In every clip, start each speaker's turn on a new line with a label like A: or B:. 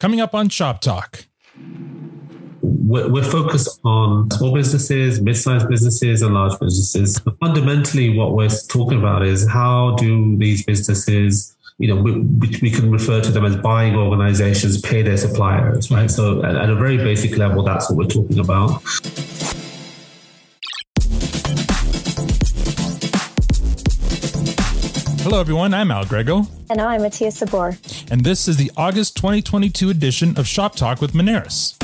A: Coming up on Shop Talk.
B: We're focused on small businesses, mid-sized businesses, and large businesses. But fundamentally, what we're talking about is how do these businesses, we can refer to them as buying organizations, pay their suppliers, right? So at a very basic level, that's what we're talking about.
A: Hello, everyone. I'm Al Grego.
C: And I'm Atiya Sabor.
A: And this is the August 2022 edition of Shop Talk with Moneris.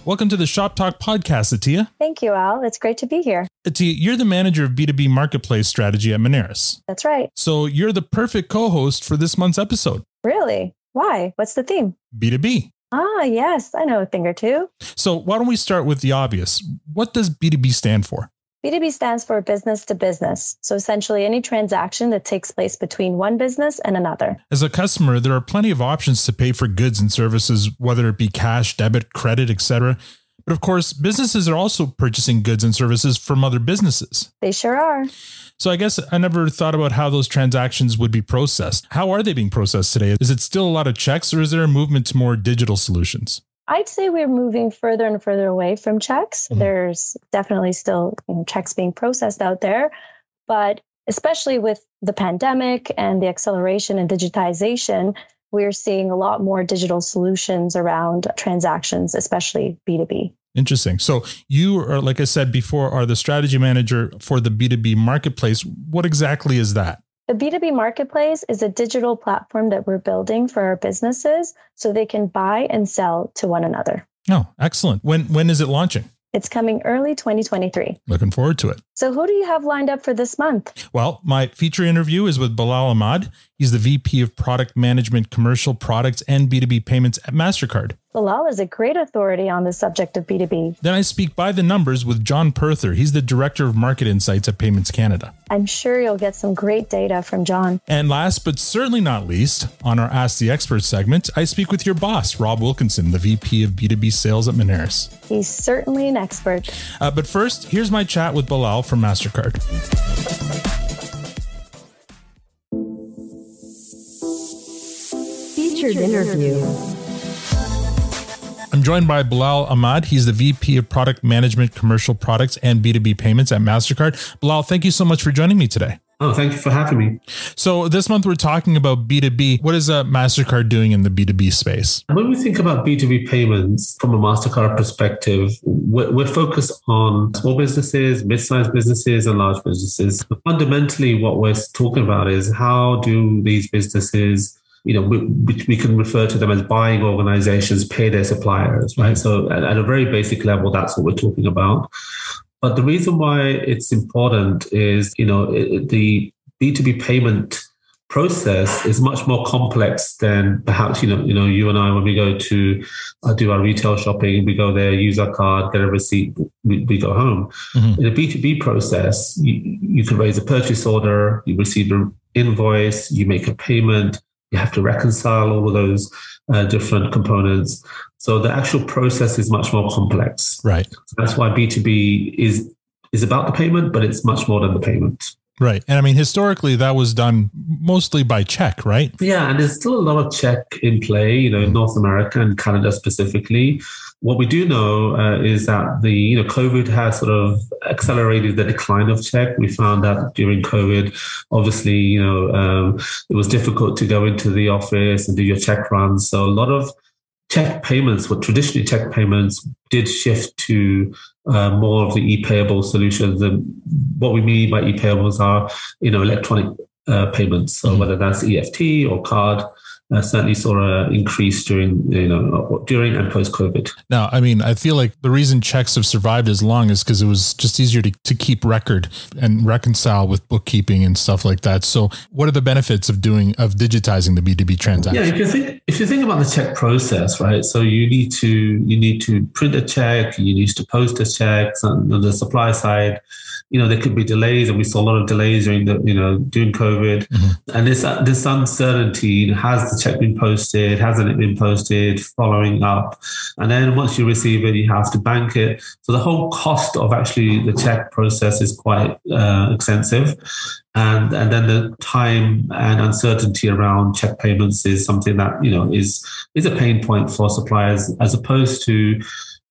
A: Welcome to the Shop Talk podcast, Atiya.
C: Thank you, Al. It's great to be here.
A: Atiya, you're the manager of B2B marketplace strategy at Moneris.
C: That's right.
A: So you're the perfect co-host for this month's episode.
C: Really? Why? What's the theme?
A: B2B.
C: Ah, yes. I know a thing or two.
A: So why don't we start with the obvious? What does B2B stand for?
C: B2B stands for business to business. So essentially any transaction that takes place between one business and another.
A: As a customer, there are plenty of options to pay for goods and services, whether it be cash, debit, credit, etc. But of course, businesses are also purchasing goods and services from other businesses.
C: They sure are.
A: So I guess I never thought about how those transactions would be processed. How are they being processed today? Is it still a lot of checks, or is there a movement to more digital solutions?
C: I'd say we're moving further and further away from checks. Mm-hmm. There's definitely still checks being processed out there, but especially with the pandemic and the acceleration in digitization, we're seeing a lot more digital solutions around transactions, especially B2B.
A: Interesting. So you are, like I said before, are the strategy manager for the B2B marketplace. What exactly is that?
C: The B2B marketplace is a digital platform that we're building for our businesses so they can buy and sell to one another.
A: Oh, excellent. When is it launching?
C: It's coming early 2023.
A: Looking forward to it.
C: So who do you have lined up for this month?
A: Well, my feature interview is with Ballal Ahmad. He's the VP of Product Management, Commercial Products, and B2B Payments at Mastercard.
C: Ballal is a great authority on the subject of B2B.
A: Then I speak by the numbers with John Perther. He's the Director of Market Insights at Payments Canada.
C: I'm sure you'll get some great data from John.
A: And last but certainly not least, on our Ask the Expert segment, I speak with your boss, Rob Wilkinson, the VP of B2B Sales at Moneris.
C: He's certainly an expert.
A: But first, here's my chat with Ballal from Mastercard.
C: Featured interview.
A: I'm joined by Ballal Ahmad. He's the VP of Product Management, Commercial Products, and B2B Payments at Mastercard. Ballal, thank you so much for joining me today.
B: Oh, thank you for having me.
A: So this month we're talking about B2B. What is Mastercard doing in the B2B space?
B: When we think about B2B payments from a Mastercard perspective, we're focused on small businesses, mid-sized businesses, and large businesses. But fundamentally, what we're talking about is how do these businesses, we can refer to them as buying organizations, pay their suppliers, right? So at a very basic level, that's what we're talking about. But the reason why it's important is, the B2B payment process is much more complex than perhaps, you and I, when we go to do our retail shopping, we go there, use our card, get a receipt, we go home. Mm-hmm. In a B2B process, you can raise a purchase order, you receive an invoice, you make a payment, you have to reconcile all of those different components. So the actual process is much more complex.
A: Right.
B: So that's why B2B is about the payment, but it's much more than the payment.
A: Right. And I mean, historically, that was done mostly by check, right?
B: Yeah. And there's still a lot of check in play, in North America and Canada specifically. What we do know is that the COVID has sort of accelerated the decline of check. We found that during COVID, obviously, it was difficult to go into the office and do your check runs. So a lot of check payments, what traditionally check payments, did shift to more of the e-payable solutions. And what we mean by e-payables are, electronic payments. So whether that's EFT or card, certainly saw an increase during and post-COVID.
A: Now, I mean, I feel like the reason checks have survived as long is because it was just easier to keep record and reconcile with bookkeeping and stuff like that. So what are the benefits of digitizing the B2B transaction?
B: Yeah, if you think about the check process, right? So you need to print a check, you need to post a check. On the supply side, there could be delays, and we saw a lot of delays during COVID. COVID. And this uncertainty, has the check been posted? Hasn't it been posted? Following up. And then once you receive it, you have to bank it. So the whole cost of actually the check process is quite extensive. And then the time and uncertainty around check payments is something that, is a pain point for suppliers, as opposed to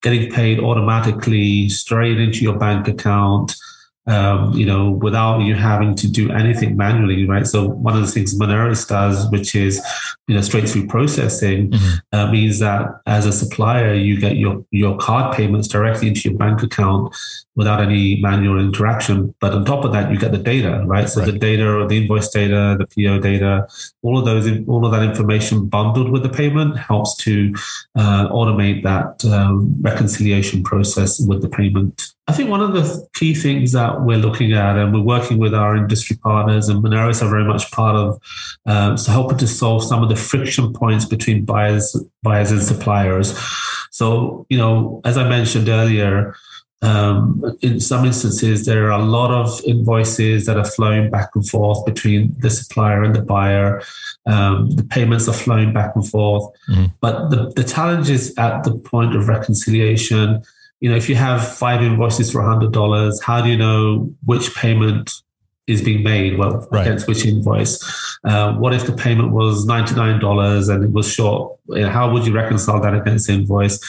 B: getting paid automatically straight into your bank account, without you having to do anything manually, right? So one of the things Moneris does, which is, straight through processing, means that as a supplier, you get your card payments directly into your bank account without any manual interaction. But on top of that, you get the data, right? So the data, the invoice data, the PO data, all of that information bundled with the payment helps to automate that reconciliation process with the payment. I think one of the key things that we're looking at, and we're working with our industry partners, and Moneris are very much part of, so helping to solve some of the friction points between buyers and suppliers. So, as I mentioned earlier, in some instances, there are a lot of invoices that are flowing back and forth between the supplier and the buyer. The payments are flowing back and forth. But the challenge is at the point of reconciliation. If you have 5 invoices for $100, how do you know which payment is being made against which invoice? What if the payment was $99 and it was short? How would you reconcile that against the invoice?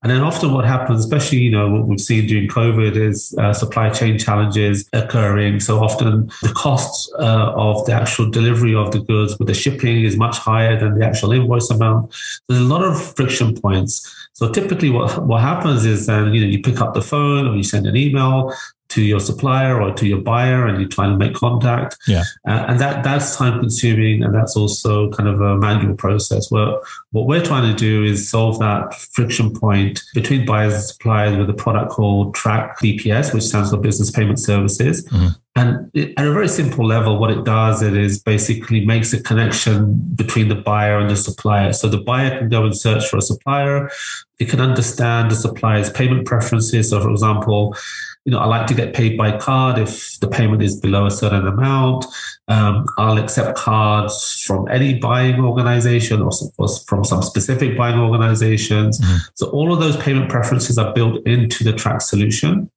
B: And then often what happens, especially, what we've seen during COVID, is supply chain challenges occurring. So often the cost of the actual delivery of the goods with the shipping is much higher than the actual invoice amount. There's a lot of friction points. So typically what happens is then, you pick up the phone or you send an email to your supplier or to your buyer and you try to make contact. And that's time consuming, and that's also kind of a manual process. Well, what we're trying to do is solve that friction point between buyers and suppliers with a product called Track BPS, which stands for Business Payment Services. And at a very simple level, what it does, it is basically makes a connection between the buyer and the supplier. So the buyer can go and search for a supplier. It can understand the supplier's payment preferences. So for example, I like to get paid by card if the payment is below a certain amount. I'll accept cards from any buying organization or from some specific buying organizations. So all of those payment preferences are built into the Track solution.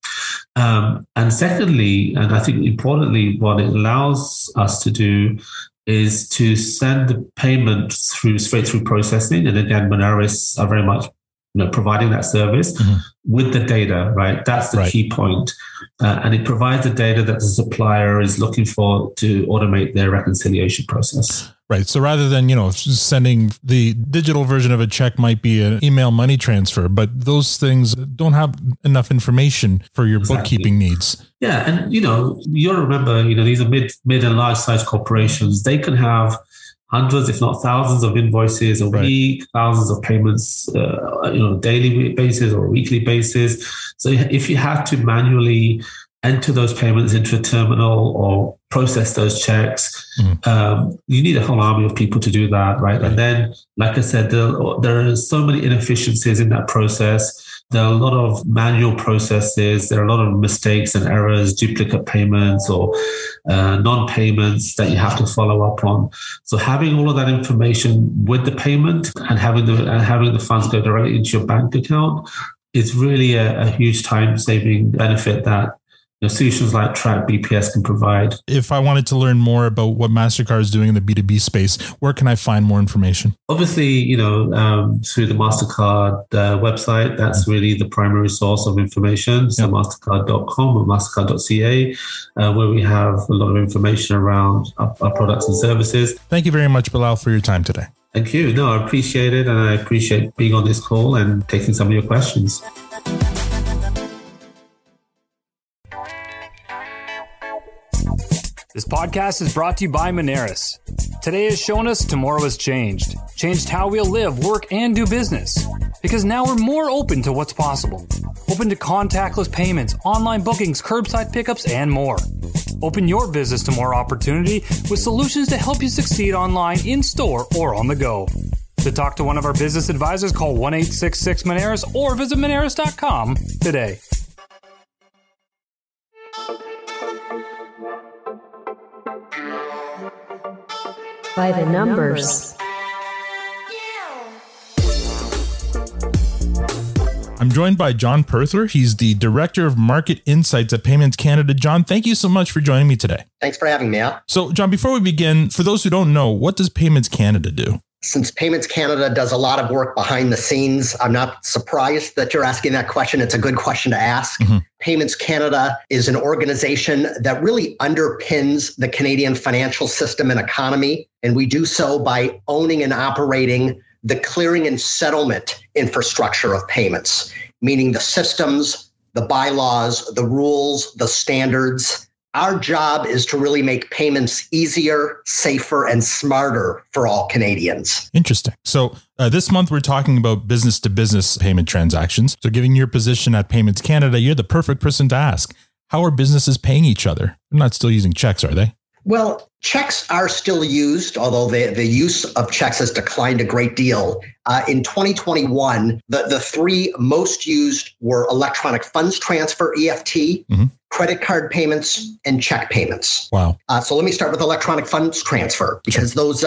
B: And secondly, and I think importantly, what it allows us to do is to send the payment straight through processing. And again, Moneris are very much providing that service with the data, right? That's the key point. And it provides the data that the supplier is looking for to automate their reconciliation process.
A: Right. So rather than, sending the digital version of a check might be an email money transfer, but those things don't have enough information for your bookkeeping needs.
B: Yeah. And, you'll remember, these are mid and large size corporations. They can have hundreds, if not thousands of invoices a week, thousands of payments, daily basis or weekly basis. So if you have to manually enter those payments into a terminal or process those checks, you need a whole army of people to do that, right? And then, like I said, there are so many inefficiencies in that process. There are a lot of manual processes. There are a lot of mistakes and errors, duplicate payments or non-payments that you have to follow up on. So having all of that information with the payment and having the funds go directly into your bank account is really a huge time-saving benefit that solutions like Track BPS can provide.
A: If I wanted to learn more about what Mastercard is doing in the B2B space, where can I find more information?
B: Obviously, through the Mastercard website, that's really the primary source of information. So mastercard.com or mastercard.ca, where we have a lot of information around our products and services.
A: Thank you very much, Ballal, for your time today.
B: Thank you. No, I appreciate it. And I appreciate being on this call and taking some of your questions.
D: This podcast is brought to you by Moneris. Today has shown us tomorrow has changed. Changed how we'll live, work, and do business. Because now we're more open to what's possible. Open to contactless payments, online bookings, curbside pickups, and more. Open your business to more opportunity with solutions to help you succeed online, in-store, or on the go. To talk to one of our business advisors, call 1-866-MONERIS or visit Moneris.com today.
E: by the numbers.
A: I'm joined by John Perthler. He's the Director of Market Insights at Payments Canada. John, thank you so much for joining me today.
F: Thanks for having me out.
A: So, John, before we begin, for those who don't know, what does Payments Canada do?
F: Since Payments Canada does a lot of work behind the scenes, I'm not surprised that you're asking that question. It's a good question to ask. Payments Canada is an organization that really underpins the Canadian financial system and economy. And we do so by owning and operating the clearing and settlement infrastructure of payments, meaning the systems, the bylaws, the rules, the standards. Our job is to really make payments easier, safer, and smarter for all Canadians.
A: Interesting. So this month, we're talking about business-to-business payment transactions. So given your position at Payments Canada, you're the perfect person to ask. How are businesses paying each other? They're not still using checks, are they?
F: Well, checks are still used, although the use of checks has declined a great deal. In 2021, the three most used were electronic funds transfer, EFT, credit card payments, and check payments.
A: Wow.
F: So let me start with electronic funds transfer, because those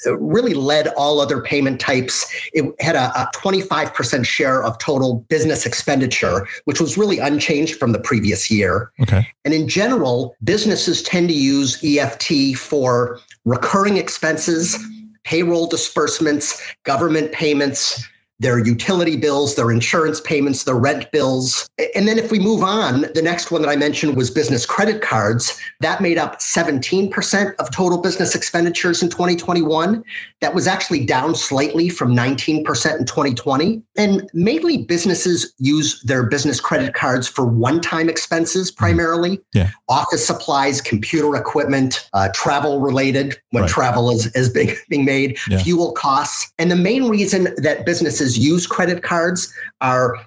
F: really led all other payment types. It had a 25% share of total business expenditure, which was really unchanged from the previous year.
A: Okay.
F: And in general, businesses tend to use EFT for recurring expenses, payroll disbursements, government payments, their utility bills, their insurance payments, their rent bills. And then if we move on, the next one that I mentioned was business credit cards. That made up 17% of total business expenditures in 2021. That was actually down slightly from 19% in 2020. And mainly businesses use their business credit cards for one-time expenses primarily.
A: Yeah.
F: Office supplies, computer equipment, travel related when travel is being made, fuel costs. And the main reason that businesses use credit cards are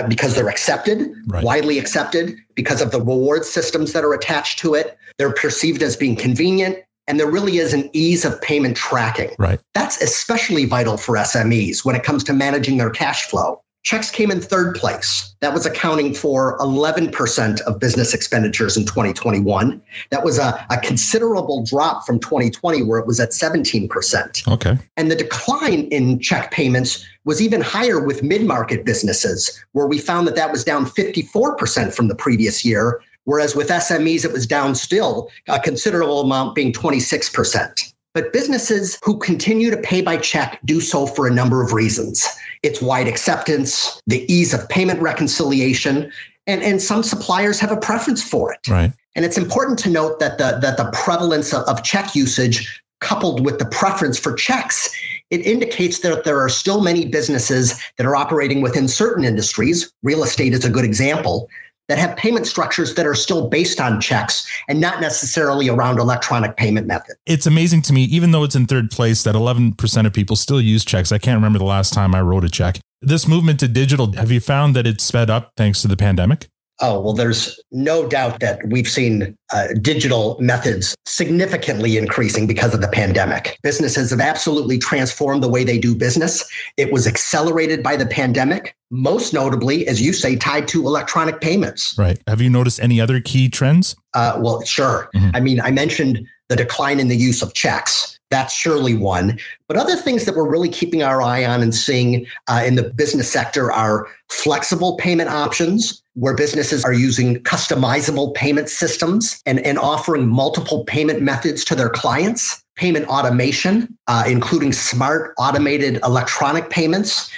F: because they're accepted, widely accepted, because of the reward systems that are attached to it. They're perceived as being convenient, and there really is an ease of payment tracking. That's especially vital for SMEs when it comes to managing their cash flow. Checks came in third place. That was accounting for 11% of business expenditures in 2021. That was a considerable drop from 2020, where it was at 17%.
A: Okay.
F: And the decline in check payments was even higher with mid-market businesses, where we found that was down 54% from the previous year, whereas with SMEs, it was down still, a considerable amount being 26%. But businesses who continue to pay by check do so for a number of reasons. It's wide acceptance, the ease of payment reconciliation, and some suppliers have a preference for it. And it's important to note that the prevalence of check usage, coupled with the preference for checks, it indicates that there are still many businesses that are operating within certain industries. Real estate is a good example, that have payment structures that are still based on checks and not necessarily around electronic payment method.
A: It's amazing to me, even though it's in third place, that 11% of people still use checks. I can't remember the last time I wrote a check. This movement to digital, have you found that it's sped up thanks to the pandemic?
F: Oh, well, there's no doubt that we've seen digital methods significantly increasing because of the pandemic. Businesses have absolutely transformed the way they do business. It was accelerated by the pandemic, most notably, as you say, tied to electronic payments.
A: Have you noticed any other key trends?
F: Well, sure. I mean, I mentioned the decline in the use of checks. That's surely one. But other things that we're really keeping our eye on and seeing in the business sector are flexible payment options, where businesses are using customizable payment systems and offering multiple payment methods to their clients. Payment automation, including smart automated electronic payments,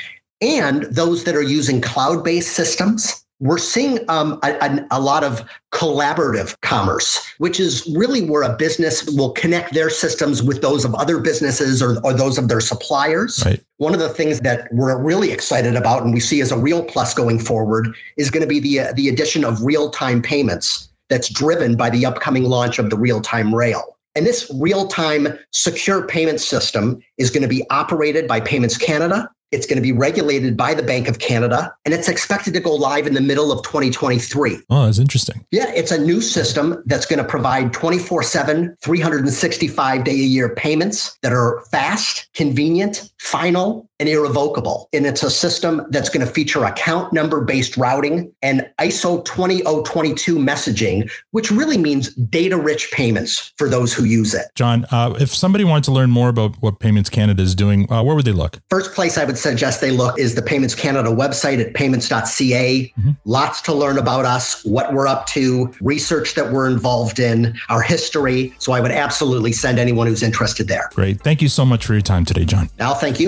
F: and those that are using cloud-based systems. We're seeing a lot of collaborative commerce, which is really where a business will connect their systems with those of other businesses or those of their suppliers. One of the things that we're really excited about and we see as a real plus going forward is going to be the addition of real-time payments that's driven by the upcoming launch of the real-time rail. And this real-time secure payment system is going to be operated by Payments Canada. It's going to be regulated by the Bank of Canada, and it's expected to go live in the middle of 2023.
A: Oh, that's interesting.
F: Yeah, it's a new system that's going to provide 24/7, 365-day-a-year payments that are fast, convenient, final and irrevocable. And it's a system that's going to feature account number-based routing and ISO 20022 messaging, which really means data-rich payments for those who use it.
A: John, if somebody wanted to learn more about what Payments Canada is doing, where would they look?
F: First place I would suggest they look is the Payments Canada website at payments.ca. Lots to learn about us, what we're up to, research that we're involved in, our history. So I would absolutely send anyone who's interested there.
A: Great. Thank you so much for your time today, John.
F: Al, thank you.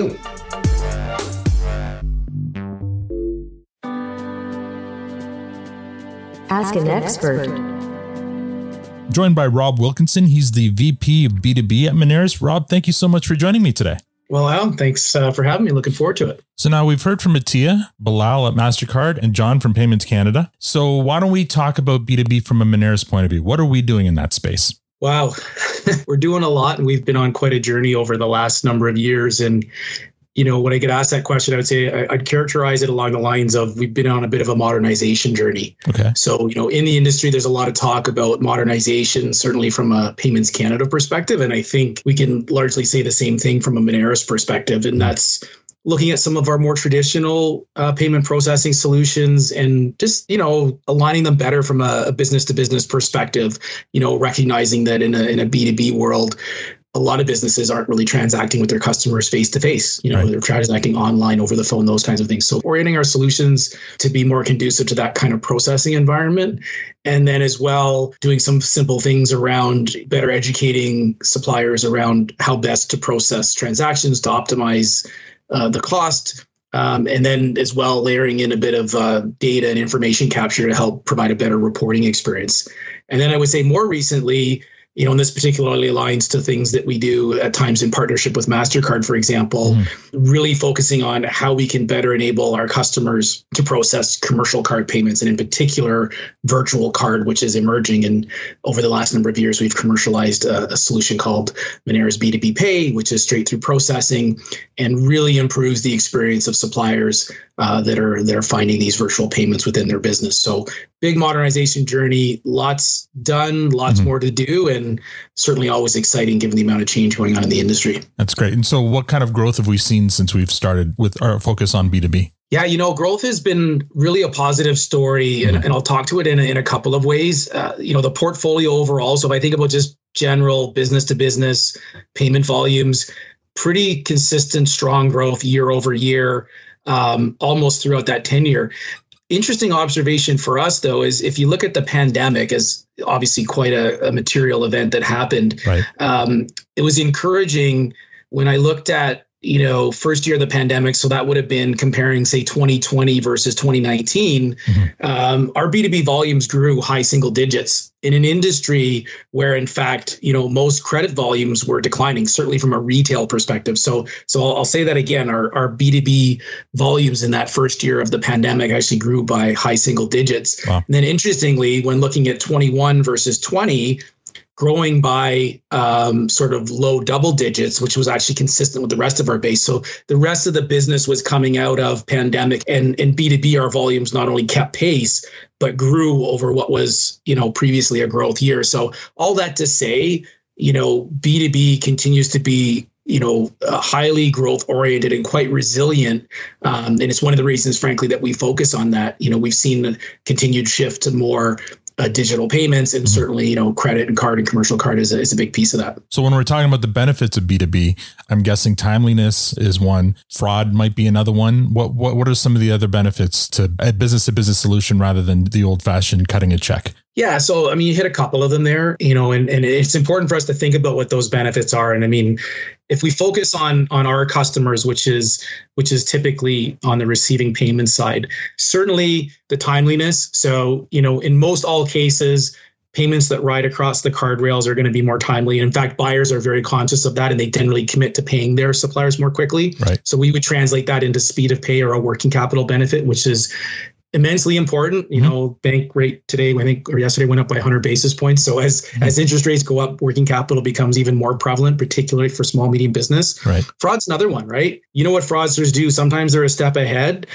E: Ask an expert.
A: Joined by Rob Wilkinson. He's the VP of B2B at Moneris. Rob, thank you so much for joining me today.
G: Well, Al, thanks for having me. Looking forward to it.
A: So now we've heard from Mattia, Ballal at Mastercard, and John from Payments Canada. So why don't we talk about B2B from a Moneris point of view? What are we doing in that space?
G: Wow, we're doing a lot, and we've been on quite a journey over the last number of years. And when I get asked that question, I would say I'd characterize it along the lines of we've been on a bit of a modernization journey.
A: Okay.
G: So, in the industry, there's a lot of talk about modernization, certainly from a Payments Canada perspective. And I think we can largely say the same thing from a Moneris perspective. And that's looking at some of our more traditional payment processing solutions and just, aligning them better from a business to business perspective, recognizing that in a B2B world, a lot of businesses aren't really transacting with their customers face to face.
A: Right.
G: They're transacting online, over the phone, those kinds of things. So orienting our solutions to be more conducive to that kind of processing environment. And then as well, doing some simple things around better educating suppliers around how best to process transactions to optimize the cost. And then as well, layering in a bit of data and information capture to help provide a better reporting experience. And then I would say more recently, and this particularly aligns to things that we do at times in partnership with Mastercard, for example, really focusing on how we can better enable our customers to process commercial card payments, and in particular, virtual card, which is emerging. And over the last number of years, we've commercialized a solution called Moneris B2B Pay, which is straight through processing and really improves the experience of suppliers that are finding these virtual payments within their business. So big modernization journey, lots done, lots more to do, and certainly always exciting given the amount of change going on in the industry.
A: That's great. And so what kind of growth have we seen since we've started with our focus on B2B?
G: Yeah, growth has been really a positive story, and I'll talk to it in a couple of ways. The portfolio overall, so if I think about just general business to business payment volumes, pretty consistent, strong growth year over year, almost throughout that tenure. Interesting observation for us, though, is if you look at the pandemic as obviously quite a material event that happened,
A: right.
G: It was encouraging when I looked at, first year of the pandemic. So that would have been comparing, say, 2020 versus 2019. Our B2B volumes grew high single digits in an industry where, in fact, most credit volumes were declining, certainly from a retail perspective. So I'll say that again, our B2B volumes in that first year of the pandemic actually grew by high single digits.
A: Wow.
G: And then interestingly, when looking at 21 versus 20, growing by sort of low double digits, which was actually consistent with the rest of our base. So the rest of the business was coming out of pandemic, and in B2B, our volumes not only kept pace, but grew over what was, previously a growth year. So all that to say, B2B continues to be, highly growth oriented and quite resilient. And it's one of the reasons, frankly, that we focus on that. We've seen a continued shift to more digital payments, and certainly, credit and card and commercial card is a big piece of that.
A: So when we're talking about the benefits of B2B, I'm guessing timeliness is one, fraud might be another one. What are some of the other benefits to a business solution rather than the old fashioned cutting a check?
G: Yeah. So, you hit a couple of them there, and it's important for us to think about what those benefits are. And if we focus on our customers, which is typically on the receiving payment side, certainly the timeliness. So, in most all cases, payments that ride across the card rails are going to be more timely. And in fact, buyers are very conscious of that, and they generally commit to paying their suppliers more quickly.
A: Right.
G: So we would translate that into speed of pay or a working capital benefit, which is immensely important. Bank rate today, I think, or yesterday, went up by 100 basis points. So as interest rates go up, working capital becomes even more prevalent, particularly for small, medium business.
A: Right. Fraud's
G: another one, right? You know what fraudsters do? Sometimes they're a step ahead.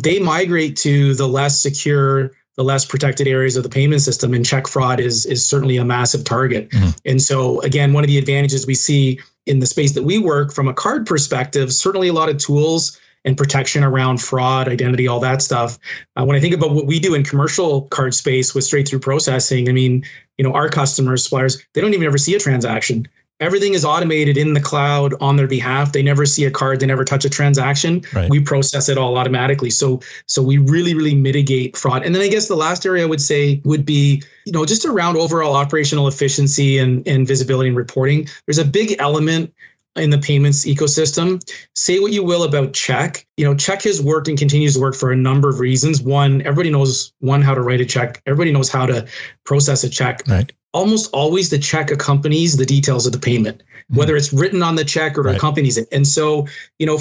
G: They migrate to the less secure the less protected areas of the payment system, and check fraud is certainly a massive target. And so again, one of the advantages we see in the space that we work from a card perspective, certainly a lot of tools and protection around fraud, identity, all that stuff. When I think about what we do in commercial card space with straight through processing, I mean, our customers, suppliers, they don't even ever see a transaction. Everything is automated in the cloud on their behalf. They never see a card. They never touch a transaction. Right. We process it all automatically. So we really, really mitigate fraud. And then I guess the last area I would say would be, just around overall operational efficiency and visibility and reporting. There's a big element in the payments ecosystem. Say what you will about check. Check has worked and continues to work for a number of reasons. One, everybody knows how to write a check. Everybody knows how to process a check. Right. Almost always the check accompanies the details of the payment, whether it's written on the check or accompanies it. And so,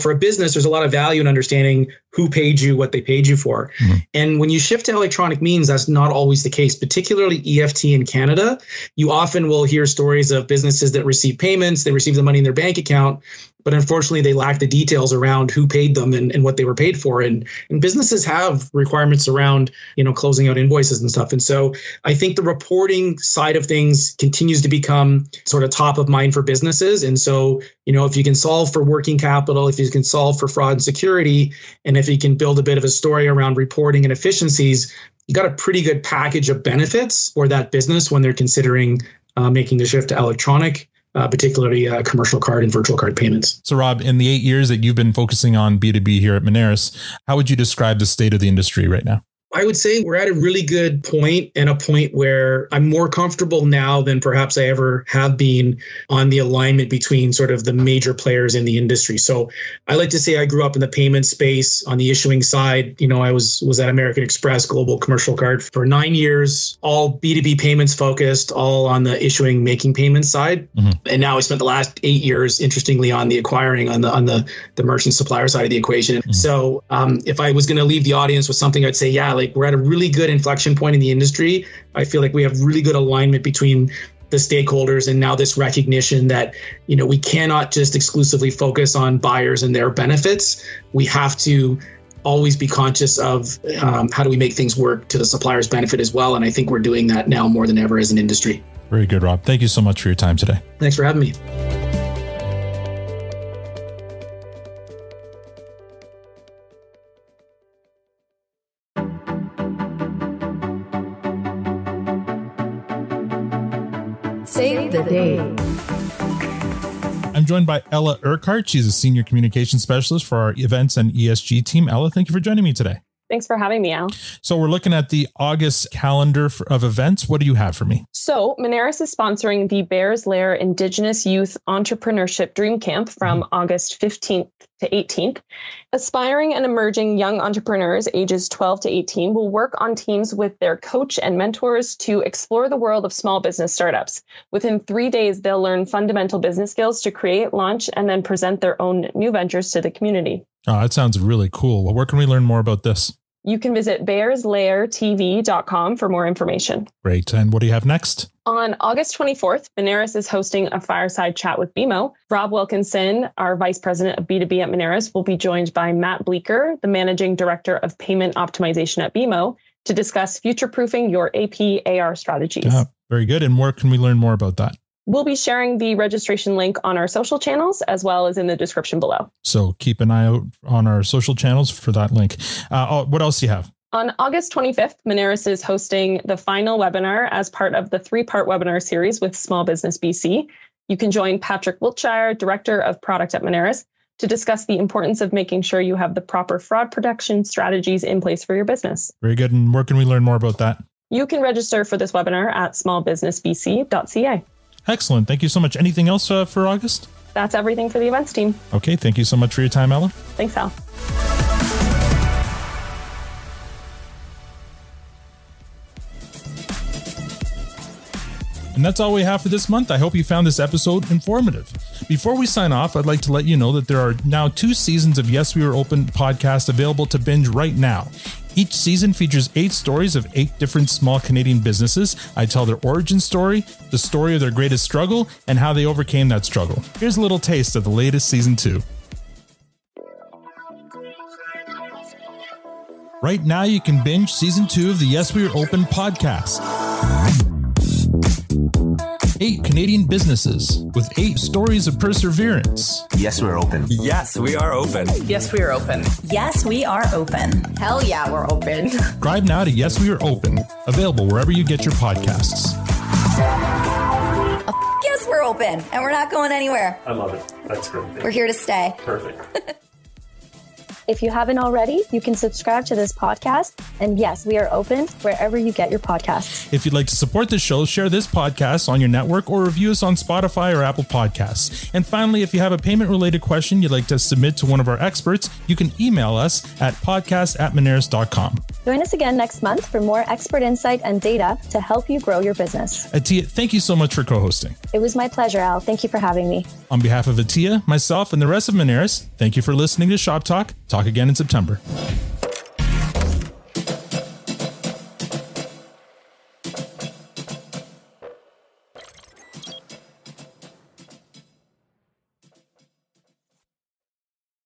G: for a business, there's a lot of value in understanding who paid you, what they paid you for. And when you shift to electronic means, that's not always the case, particularly EFT in Canada. You often will hear stories of businesses that receive payments, they receive the money in their bank account, but unfortunately they lack the details around who paid them and what they were paid for. And businesses have requirements around, closing out invoices and stuff. And so I think the reporting side of things continues to become sort of top of mind for businesses. And so, if you can solve for working capital, if you can solve for fraud and security, and if you can build a bit of a story around reporting and efficiencies, you got a pretty good package of benefits for that business when they're considering making the shift to electronic, particularly commercial card and virtual card payments.
A: So Rob, in the 8 years that you've been focusing on B2B here at Moneris, how would you describe the state of the industry right now?
G: I would say we're at a really good point, and a point where I'm more comfortable now than perhaps I ever have been on the alignment between sort of the major players in the industry. So I like to say I grew up in the payment space on the issuing side. I was at American Express Global Commercial Card for 9 years, all B2B payments focused, all on the issuing, making payments side. And now I spent the last 8 years, interestingly, on the acquiring, on the merchant supplier side of the equation. So if I was going to leave the audience with something, I'd say, we're at a really good inflection point in the industry. I feel like we have really good alignment between the stakeholders, and now this recognition that, we cannot just exclusively focus on buyers and their benefits. We have to always be conscious of how do we make things work to the supplier's benefit as well. And I think we're doing that now more than ever as an industry.
A: Very good, Rob. Thank you so much for your time today.
G: Thanks for having me.
E: Save the day.
A: I'm joined by Ella Urquhart. She's a senior communication specialist for our events and ESG team. Ella, thank you for joining me today.
H: Thanks for having me, Al.
A: So we're looking at the August calendar of events. What do you have for me?
H: So Moneris is sponsoring the Bears Lair Indigenous Youth Entrepreneurship Dream Camp from August 15th to 18th. Aspiring and emerging young entrepreneurs ages 12 to 18 will work on teams with their coach and mentors to explore the world of small business startups. Within 3 days, they'll learn fundamental business skills to create, launch, and then present their own new ventures to the community.
A: Oh, that sounds really cool. Well, where can we learn more about this?
H: You can visit bearslairtv.com for more information.
A: Great. And what do you have next?
H: On August 24th, Moneris is hosting a fireside chat with BMO. Rob Wilkinson, our vice president of B2B at Moneris, will be joined by Matt Bleeker, the managing director of payment optimization at BMO, to discuss future-proofing your AP/AR strategies.
A: Yeah, very good. And where can we learn more about that?
H: We'll be sharing the registration link on our social channels as well as in the description below.
A: So keep an eye out on our social channels for that link. What else do you have?
H: On August 25th, Moneris is hosting the final webinar as part of the 3-part webinar series with Small Business BC. You can join Patrick Wiltshire, Director of Product at Moneris, to discuss the importance of making sure you have the proper fraud protection strategies in place for your business.
A: Very good. And where can we learn more about that?
H: You can register for this webinar at smallbusinessbc.ca.
A: Excellent. Thank you so much. Anything else for August?
H: That's everything for the events team.
A: Okay. Thank you so much for your time, Ella.
H: Thanks, Al.
A: And that's all we have for this month. I hope you found this episode informative. Before we sign off, I'd like to let you know that there are now 2 seasons of Yes, We Were Open podcast available to binge right now. Each season features 8 stories of 8 different small Canadian businesses. I tell their origin story, the story of their greatest struggle, and how they overcame that struggle. Here's a little taste of the latest season 2. Right now, you can binge season 2 of the Yes, We Are Open podcast. 8 Canadian businesses with 8 stories of perseverance.
I: Yes, we're open.
J: Yes, we are open.
K: Yes, we are open.
L: Yes, we are open.
K: Hell yeah, we're open.
A: Subscribe now to Yes, We Are Open, available wherever you get your podcasts.
L: Yes, we're open, and we're not going anywhere.
M: I love it. That's great.
L: We're here to stay.
M: Perfect.
C: If you haven't already, you can subscribe to this podcast. And yes, we are open wherever you get your podcasts.
A: If you'd like to support the show, share this podcast on your network or review us on Spotify or Apple Podcasts. And finally, if you have a payment-related question you'd like to submit to one of our experts, you can email us at podcast@moneris.com.
C: Join us again next month for more expert insight and data to help you grow your business.
A: Atia, thank you so much for co-hosting.
C: It was my pleasure, Al. Thank you for having me.
A: On behalf of Atia, myself, and the rest of Moneris, thank you for listening to Shop Talk. Talk again in September.